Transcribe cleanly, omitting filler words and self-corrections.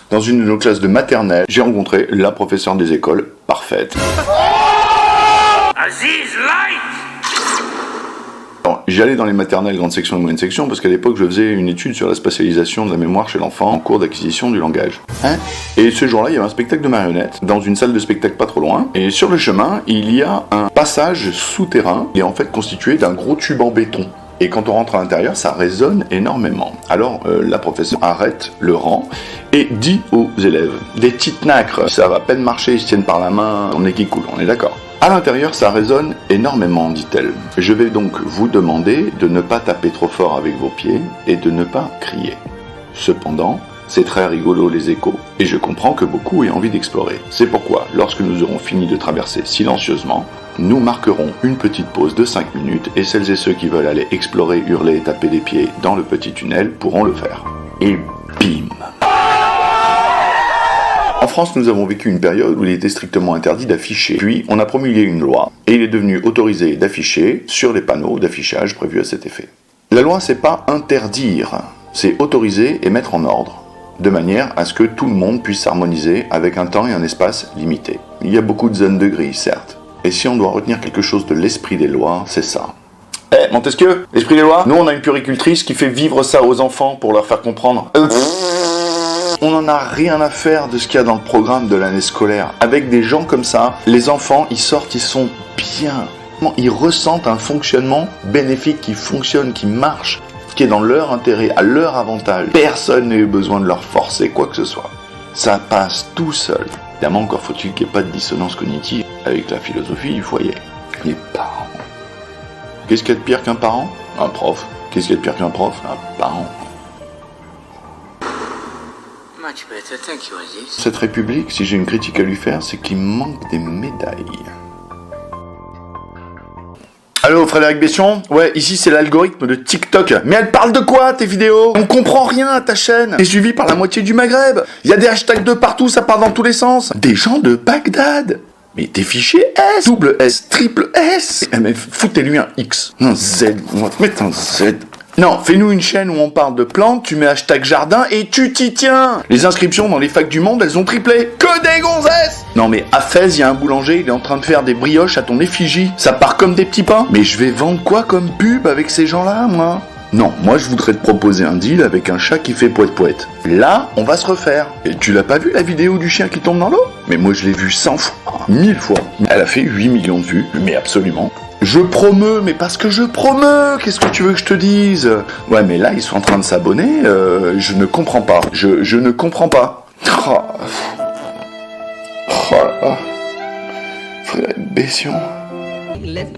dans une de nos classes de maternelle, j'ai rencontré la professeure des écoles parfaite. Aziz Light. J'allais dans les maternelles, grande section et moyenne section, parce qu'à l'époque, je faisais une étude sur la spatialisation de la mémoire chez l'enfant en cours d'acquisition du langage. Et ce jour-là, il y avait un spectacle de marionnettes, dans une salle de spectacle pas trop loin, et sur le chemin, il y a un passage souterrain, qui est en fait constitué d'un gros tube en béton. Et quand on rentre à l'intérieur, ça résonne énormément. Alors, la professeure arrête le rang et dit aux élèves, des petites nacres, ça va à peine marcher, ils se tiennent par la main, on est qui cool, on est d'accord. À l'intérieur, ça résonne énormément, dit-elle. Je vais donc vous demander de ne pas taper trop fort avec vos pieds et de ne pas crier. Cependant, c'est très rigolo les échos, et je comprends que beaucoup aient envie d'explorer. C'est pourquoi, lorsque nous aurons fini de traverser silencieusement, nous marquerons une petite pause de 5 minutes, et celles et ceux qui veulent aller explorer, hurler et taper des pieds dans le petit tunnel pourront le faire. Et bim! En France, nous avons vécu une période où il était strictement interdit d'afficher. Puis, on a promulgué une loi, et il est devenu autorisé d'afficher sur les panneaux d'affichage prévus à cet effet. La loi, c'est pas interdire, c'est autoriser et mettre en ordre, de manière à ce que tout le monde puisse s'harmoniser avec un temps et un espace limité. Il y a beaucoup de zones de gris, certes. Et si on doit retenir quelque chose de l'esprit des lois, c'est ça. Montesquieu, l'esprit des lois, nous on a une puéricultrice qui fait vivre ça aux enfants pour leur faire comprendre. On n'en a rien à faire de ce qu'il y a dans le programme de l'année scolaire. Avec des gens comme ça, les enfants, ils sortent, ils sont bien. Ils ressentent un fonctionnement bénéfique qui fonctionne, qui marche, qui est dans leur intérêt, à leur avantage. Personne n'a eu besoin de leur forcer quoi que ce soit. Ça passe tout seul. Évidemment, encore faut-il qu'il n'y ait pas de dissonance cognitive avec la philosophie du foyer. Les parents. Qu'est-ce qu'il y a de pire qu'un parent? Un prof. Qu'est-ce qu'il y a de pire qu'un prof? Un parent. Cette république, si j'ai une critique à lui faire, c'est qu'il manque des médailles. Allô, Frédéric Bession? Ouais, ici c'est l'algorithme de TikTok. Mais elle parle de quoi, tes vidéos? On comprend rien à ta chaîne. T'es suivi par la moitié du Maghreb. Il y a des hashtags de partout, ça part dans tous les sens. Des gens de Bagdad. Mais t'es fiché S, double S, triple S. Mais foutez-lui un X. Un Z, on va te mettre un Z. Non, fais-nous une chaîne où on parle de plantes, tu mets hashtag jardin et tu t'y tiens. Les inscriptions dans les facs du monde, elles ont triplé. Que des gonzesses! Non mais à Fès, il y a un boulanger, il est en train de faire des brioches à ton effigie. Ça part comme des petits pains. Mais je vais vendre quoi comme pub avec ces gens-là, moi? Non, moi je voudrais te proposer un deal avec un chat qui fait poète-poète. Là, on va se refaire. Et tu l'as pas vu la vidéo du chien qui tombe dans l'eau? Mais moi je l'ai vue 100 fois, 1000 fois. Elle a fait 8 millions de vues, mais absolument. Je promeux, mais parce que je promeux, qu'est-ce que tu veux que je te dise? Ouais, mais là, ils sont en train de s'abonner, je ne comprends pas. Je ne comprends pas. Oh là là. Frédéric Bession. Let's